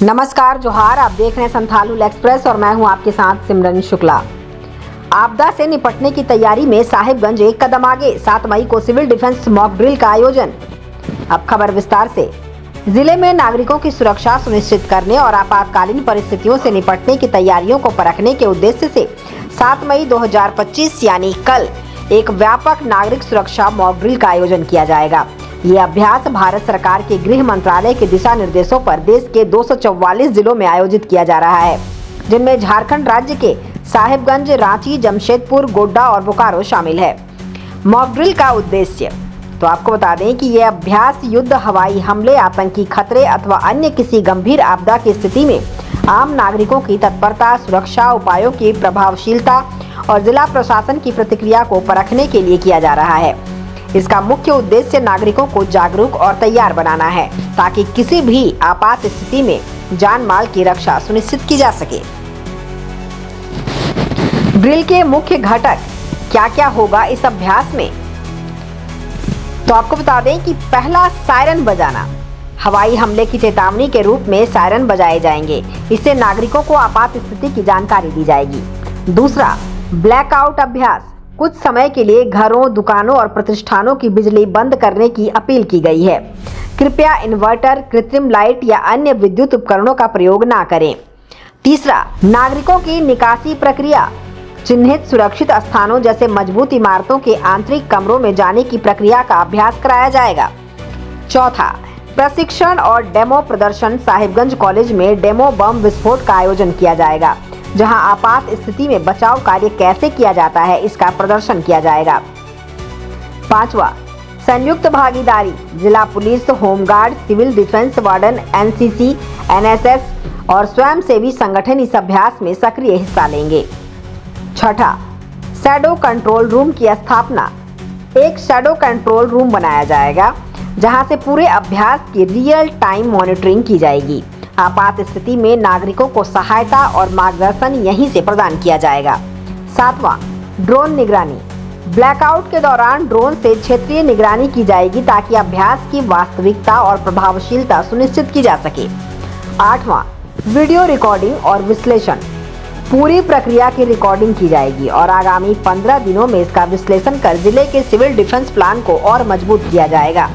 नमस्कार जोहार, आप देख रहे हैं संथालुल एक्सप्रेस और मैं हूं आपके साथ सिमरन शुक्ला। आपदा से निपटने की तैयारी में साहिबगंज एक कदम आगे। 7 मई को सिविल डिफेंस मॉक ड्रिल का आयोजन। अब खबर विस्तार से। जिले में नागरिकों की सुरक्षा सुनिश्चित करने और आपातकालीन परिस्थितियों से निपटने की तैयारियों को परखने के उद्देश्य से 7 मई 2025 यानी कल एक व्यापक नागरिक सुरक्षा मॉक ड्रिल का आयोजन किया जाएगा। ये अभ्यास भारत सरकार के गृह मंत्रालय के दिशा निर्देशों पर देश के 244 जिलों में आयोजित किया जा रहा है, जिनमें झारखंड राज्य के साहिबगंज, रांची, जमशेदपुर, गोड्डा और बोकारो शामिल है। मॉक ड्रिल का उद्देश्य तो आपको बता दें कि यह अभ्यास युद्ध, हवाई हमले, आतंकी खतरे अथवा अन्य किसी गंभीर आपदा की स्थिति में आम नागरिकों की तत्परता, सुरक्षा उपायों की प्रभावशीलता और जिला प्रशासन की प्रतिक्रिया को परखने के लिए किया जा रहा है। इसका मुख्य उद्देश्य नागरिकों को जागरूक और तैयार बनाना है, ताकि किसी भी आपात स्थिति में जान माल की रक्षा सुनिश्चित की जा सके। ड्रिल के मुख्य घटक क्या क्या होगा इस अभ्यास में, तो आपको बता दें कि पहला, सायरन बजाना। हवाई हमले की चेतावनी के रूप में सायरन बजाए जाएंगे। इससे नागरिकों को आपात स्थिति की जानकारी दी जाएगी। दूसरा, ब्लैकआउट अभ्यास। कुछ समय के लिए घरों, दुकानों और प्रतिष्ठानों की बिजली बंद करने की अपील की गई है। कृपया इन्वर्टर, कृत्रिम लाइट या अन्य विद्युत उपकरणों का प्रयोग ना करें। तीसरा, नागरिकों की निकासी प्रक्रिया। चिन्हित सुरक्षित स्थानों जैसे मजबूत इमारतों के आंतरिक कमरों में जाने की प्रक्रिया का अभ्यास कराया जाएगा। चौथा, प्रशिक्षण और डेमो प्रदर्शन। साहिबगंज कॉलेज में डेमो बम विस्फोट का आयोजन किया जाएगा, जहां आपात स्थिति में बचाव कार्य कैसे किया जाता है इसका प्रदर्शन किया जाएगा। पांचवा, संयुक्त भागीदारी। जिला police, home guard, civil defence, warden, NCC, NSS और स्वयंसेवी संगठन इस अभ्यास में सक्रिय हिस्सा लेंगे। छठा, शैडो कंट्रोल रूम की स्थापना। एक शैडो कंट्रोल रूम बनाया जाएगा, जहां से पूरे अभ्यास की रियल टाइम मॉनिटरिंग की जाएगी। आपात स्थिति में नागरिकों को सहायता और मार्गदर्शन यहीं से प्रदान किया जाएगा। सातवां, ड्रोन निगरानी। ब्लैकआउट के दौरान ड्रोन से क्षेत्रीय निगरानी की जाएगी, ताकि अभ्यास की वास्तविकता और प्रभावशीलता सुनिश्चित की जा सके। आठवां, वीडियो रिकॉर्डिंग और विश्लेषण। पूरी प्रक्रिया की रिकॉर्डिंग की जाएगी और आगामी 15 दिनों में इसका विश्लेषण कर जिले के सिविल डिफेंस प्लान को और मजबूत किया जाएगा।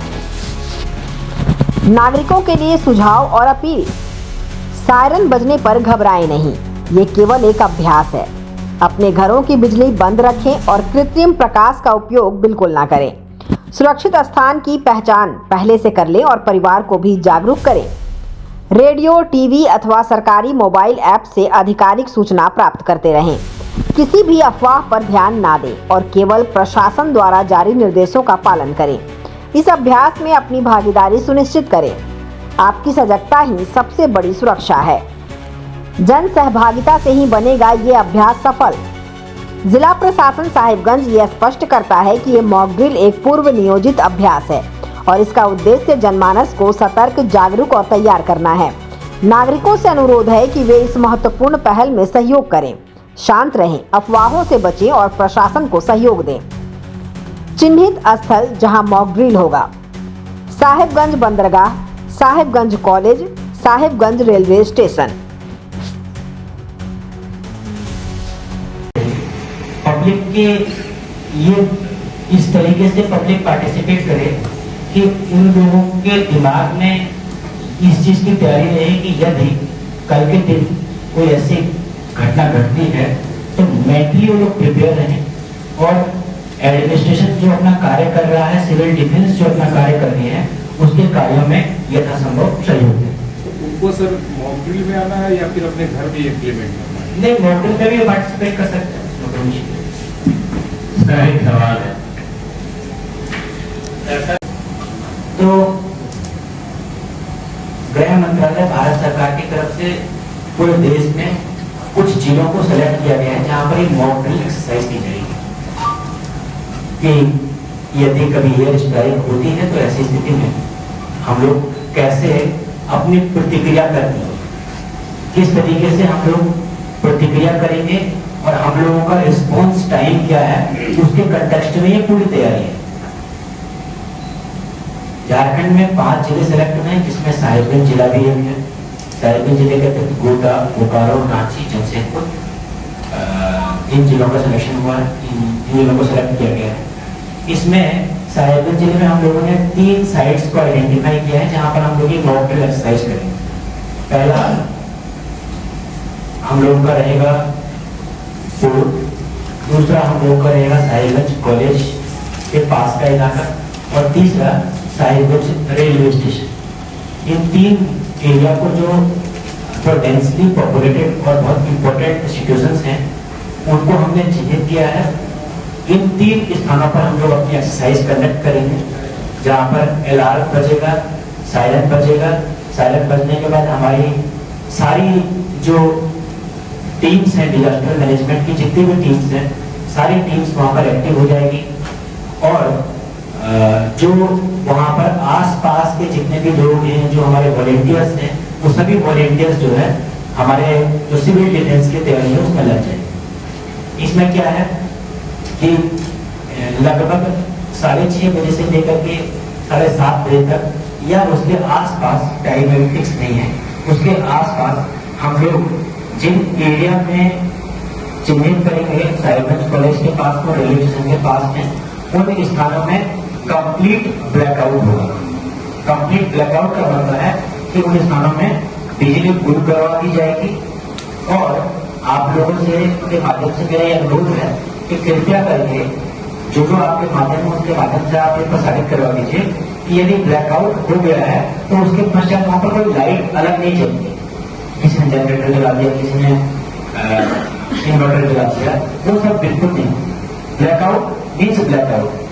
नागरिकों के लिए सुझाव और अपील। सायरन बजने पर घबराएं नहीं, ये केवल एक अभ्यास है। अपने घरों की बिजली बंद रखें और कृत्रिम प्रकाश का उपयोग बिल्कुल ना करें। सुरक्षित स्थान की पहचान पहले से कर लें और परिवार को भी जागरूक करें। रेडियो, टीवी अथवा सरकारी मोबाइल ऐप से आधिकारिक सूचना प्राप्त करते रहें। किसी भी अफवाह पर ध्यान ना दें और केवल प्रशासन द्वारा जारी निर्देशों का पालन करें। इस अभ्यास में अपनी भागीदारी सुनिश्चित करें। आपकी सजगता ही सबसे बड़ी सुरक्षा है। जन सहभागिता से ही बनेगा ये अभ्यास सफल। जिला प्रशासन साहिबगंज ये स्पष्ट करता है कि ये मॉक ड्रिल एक पूर्व नियोजित अभ्यास है और इसका उद्देश्य जनमानस को सतर्क, जागरूक और तैयार करना है। नागरिकों से अनुरोध है कि वे इस महत्वपूर्ण पहल में सहयोग करें, शांत रहें, अफवाहों से बचें और प्रशासन को सहयोग दें। चिन्हित स्थल जहां मॉक ड्रिल होगा: साहिबगंज बंदरगाह, Sahibganj college, Sahibganj railway station. Public के ये इस तरीके से पब्लिक पार्टिसिपेट करे कि उन लोगों के दिमाग में इस चीज की तैयारी रहे कि यदि कल के दिन कोई ऐसी घटना घटती है तो मेंटली वो लोग प्रिपेयर रहें और एडमिनिस्ट्रेशन जो अपना कार्य कर रहा है, सिविल डिफेंस जो अपना कार्य कर रही है, उसके कार्यों में यथासंभव सहयोग है। उनको सर मॉक ड्रिल में आना है या फिर अपने घर में इम्प्लीमेंट करना है? नहीं, मॉक ड्रिल में भी पार्टिसिपेट कर सकते हैं। इसका एक सवाल है। तो गृह मंत्रालय भारत सरकार की तरफ से पूरे देश में कुछ जिलों को सेलेक्ट किया गया है जहां पर एक मॉक ड्रिल एक्सरसाइज की जाएगी कि यदि कभी एयर स्ट्राइक होती है तो ऐसी स्थिति में हम लोग कैसे अपनी प्रतिक्रिया करते हैं, किस तरीके से हम लोग प्रतिक्रिया करेंगे और हम लोगों का रिस्पॉन्स टाइम क्या है, उसके कंटेक्स्ट में ये पूरी तैयारी है। झारखंड में 5 जिले सेलेक्ट हुए हैं, जिसमें साहिबगंज जिला भी एक है। साहिबगंज जिले के तहत गोड्डा, बोकारो, रांची, जमशेदपुर इन जिलों का सिलेक्शन हुआ है, इन जिलों को सिलेक्ट किया गया है। इसमें साहिबगंज जिले में हम लोगों ने 3 साइट्स को आइडेंटिफाई किया है जहां पर हम लोग एक मॉक ड्रिल एक्सरसाइज करेंगे। पहला हम लोगों का रहेगा कोर्ट, दूसरा हम लोगों का रहेगा साहिबगंज कॉलेज के पास का इलाका, और तीसरा साहिबगंज रेलवे स्टेशन। इन 3 एरिया को जो डेंसली पॉपुलेटेड और बहुत इंपॉर्टेंट इंस्टीट्यूशंस हैं उनको हमने चिन्हित किया है। इन 3 स्थानों पर हम लोग अपनी एक्सरसाइज कंडक्ट करेंगे, जहाँ पर अलार्म बजेगा, सायरन बजेगा। सायरन बजने के बाद हमारी सारी जो टीम्स हैं डिजास्टर मैनेजमेंट की, जितनी भी टीम्स हैं, सारी टीम्स वहाँ पर एक्टिव हो जाएगी, और जो वहाँ पर आस-पास के जितने भी लोग हैं, जो हमारे वॉलेंटियर्स हैं, वो सभी वॉलेंटियर्स जो है हमारे जो सिविल डिफेंस की तैयारी है उसमें लग जाएंगे। इसमें क्या है कि लगभग 6:30 बजे से लेकर के 7:30 बजे तक, या उसके आसपास, टाइम फिक्स नहीं है, उसके आसपास हम लोग जिन एरिया में चिन्हित करेंगे, साहिबगंज कॉलेज के पास और रेलवे स्टेशन के पास में, उन स्थानों में कंप्लीट ब्लैकआउट होगा। कंप्लीट ब्लैकआउट का मतलब है कि उन स्थानों में बिजली गुल करवा दी जाएगी, और आप लोगों से के माध्यम से मेरा यह अनुरोध है कि कृपया करके जो आपके माध्यम है उसके माध्यम से आप ये प्रसारित करवा दीजिए कि यदि ब्लैकआउट हो गया है तो उसके पश्चात वहां पर कोई लाइट अलग नहीं चलती। किसी ने जनरेटर जला दिया, किसी ने इन्वर्टर जला दिया, वो सब बिल्कुल नहीं। ब्लैकआउट मीन्स ब्लैकआउट,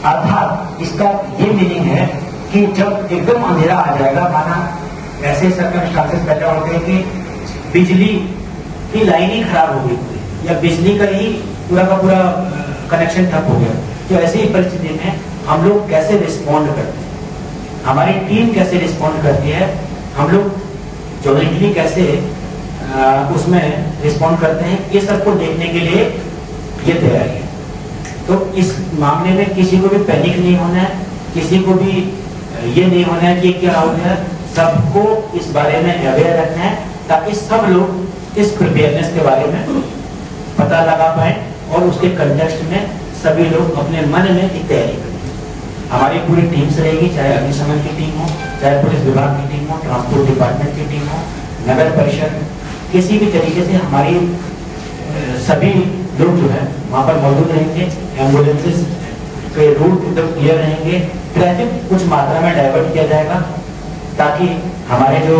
अर्थात इसका ये मीनिंग है कि जब एकदम अंधेरा आ जाएगा, माना ऐसे सर्कमस्टांसेस पैदा होते हैं कि बिजली की लाइन ही खराब हो गई पूरी, या बिजली का ही पूरा का पूरा कनेक्शन ठप हो गया, तो ऐसी ही परिस्थिति में हम लोग कैसे रिस्पॉन्ड करते हैं, हमारी टीम कैसे रिस्पॉन्ड करती है, हम लोग जॉइंटली कैसे उसमें रिस्पॉन्ड करते हैं, ये सबको देखने के लिए ये तैयारी है। तो इस मामले में किसी को भी पैनिक नहीं होना है, किसी को भी ये नहीं होना है कि क्या हो गया, सबको इस बारे में अवेयर रखना है, ताकि सब लोग इस प्रिपेयरनेस के बारे में पता लगा पाए और उसके कंटेक्स्ट में सभी लोग अपने मन में एक तैयारी करें। हमारी पूरी टीम्स रहेगी, चाहे अग्निशमन की टीम हो, चाहे पुलिस विभाग की टीम हो, ट्रांसपोर्ट डिपार्टमेंट की टीम हो, नगर परिषद, किसी भी तरीके से हमारी सभी लोग जो है वहाँ पर मौजूद रहेंगे। एम्बुलेंसेस के रूट एकदम क्लियर रहेंगे, ट्रैफिक कुछ मात्रा में डाइवर्ट किया जाएगा, ताकि हमारे जो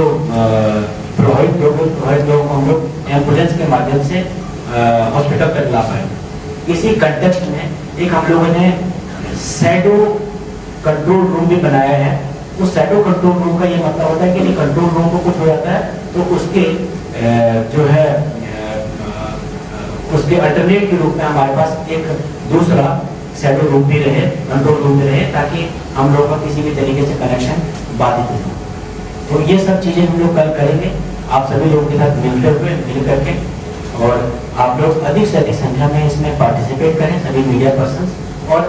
प्रभावित लोगों को हम लोग एम्बुलेंस के माध्यम से हॉस्पिटल तक ला पाए। इसी कंटेक्स्ट में एक हम लोगों ने शैडो कंट्रोल रूम भी बनाया है। उस शैडो कंट्रोल रूम का ये मतलब होता है कि कंट्रोल रूम को कुछ हो जाता है तो उसके जो है उसके अल्टरनेट के रूप में हमारे पास एक दूसरा शैडो रूम भी रहे, कंट्रोल रूम भी रहे, ताकि हम लोग का किसी भी तरीके से कनेक्शन बाधित नहीं हो। तो ये सब चीजें हम लोग कल करेंगे, आप सभी लोगों के साथ मिल करके, और आप लोग अधिक से अधिक संख्या में इसमें पार्टिसिपेट करें, सभी मीडिया पर्सन, और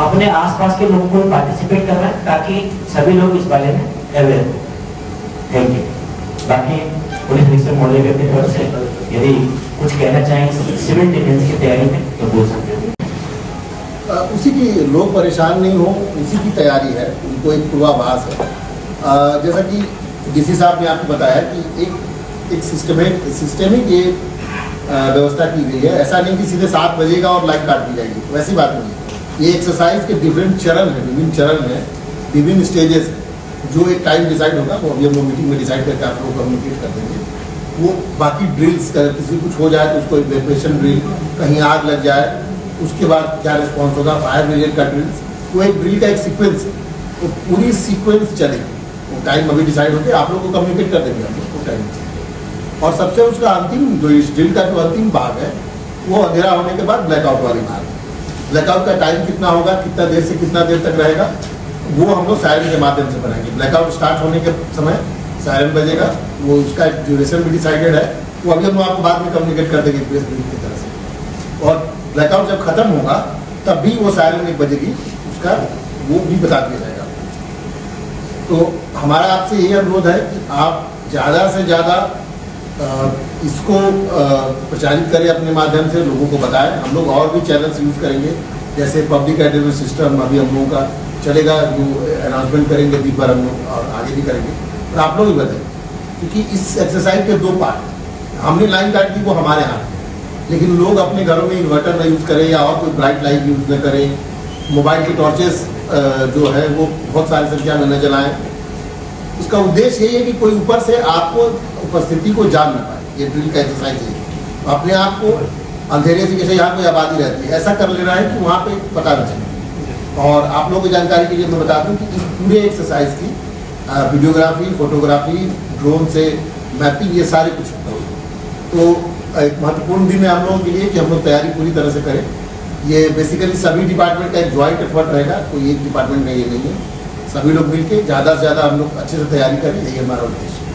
अपने आसपास के लोगों को पार्टिसिपेट करवाएं, ताकि सभी लोग इस बारे में अवेयर हो। Thank you. बाकी पुलिस अधीक्षक महोदय की तरफ से यदि कुछ कहना चाहेंगे सिविल डिफेंस की तैयारी में तो बोल सकते हैं। उसी की लोग परेशान नहीं हो, उसी की तैयारी है, उनको एक पूर्वाभास है। जैसा कि डीसी साहब ने आपको बताया कि एक सिस्टमिक ये व्यवस्था की गई है। ऐसा नहीं कि सीधे 7 बजेगा और लाइट काट दी जाएगी, वैसी बात नहीं है। ये एक्सरसाइज के डिफरेंट चरण है, विभिन्न चरण है, विभिन्न स्टेजेस है, जो एक टाइम डिसाइड होगा वो अभी हम लोग मीटिंग में डिसाइड करके आप लोग कम्युनिकेट कर देंगे। वो बाकी ड्रिल्स किसी कुछ हो जाए तो उसको इवैक्यूएशन ड्रिल, कहीं आग लग जाए उसके बाद क्या रिस्पॉन्स होगा, फायर ब्रिगेड का ड्रिल्स, वो एक ड्रिल का एक सीक्वेंस है, तो पूरी सीक्वेंस चलेगी। वो टाइम अभी डिसाइड होकर आप लोग को कम्युनिकेट कर देंगे हम लोग को टाइम। और सबसे उसका अंतिम जो इस ड्रिल का जो अंतिम भाग है वो अंधेरा होने के बाद ब्लैकआउट वाली भाग है। ब्लैकआउट का टाइम कितना होगा, कितना देर से कितना देर तक रहेगा, वो हम लोग सायरन के माध्यम से बनाएंगे। ब्लैकआउट स्टार्ट होने के समय सायरन बजेगा, वो उसका ड्यूरेशन भी डिसाइडेड है, वो अभी हम आपको बाद में कम्युनिकेट कर देंगे प्रेस ब्रीफ की तरह से। और ब्लैकआउट जब खत्म होगा तब भी वो सायरन 1 बजेगी, उसका वो भी बता दिया जाएगा। तो हमारा आपसे यही अनुरोध है कि आप ज़्यादा से ज़्यादा इसको प्रचारित करें, अपने माध्यम से लोगों को बताएं। हम लोग और भी चैनल्स यूज़ करेंगे, जैसे पब्लिक एड्रेस सिस्टम अभी हम लोगों का चलेगा, जो अनाउंसमेंट करेंगे दिन भर हम लोग, और आगे भी करेंगे। और आप लोग भी बताएं, क्योंकि इस एक्सरसाइज के 2 पार्ट, हमने लाइन काट दी वो हमारे हाथ में, लेकिन लोग अपने घरों में इन्वर्टर न यूज़ करें या और कोई ब्राइट लाइट यूज़ न करें, मोबाइल की टॉर्चेस जो है वो बहुत सारी संख्या में न जलाएं। उसका उद्देश्य यही है कि कोई ऊपर से आपको उपस्थिति को जान न पाए। ये ड्रिल का एक्सरसाइज है, अपने आप को अंधेरे से, जैसे यहाँ कोई आबादी रहती है, ऐसा कर लेना है कि वहाँ पे पता न चले। और आप लोगों की जानकारी के लिए मैं बता दूँ कि इस पूरे एक्सरसाइज की वीडियोग्राफी, फोटोग्राफी, ड्रोन से मैपिंग, ये सारे कुछ तो एक महत्वपूर्ण दिन है हम लोगों के लिए कि हम लोग तैयारी पूरी तरह से करें। ये बेसिकली सभी डिपार्टमेंट का एक ज्वाइंट एफर्ट रहेगा, कोई एक डिपार्टमेंट में ये नहीं है। सभी लोग मिलकर ज़्यादा से ज़्यादा हम लोग अच्छे से तैयारी करें, यही हमारा उद्देश्य है।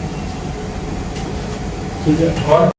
ठीक है। और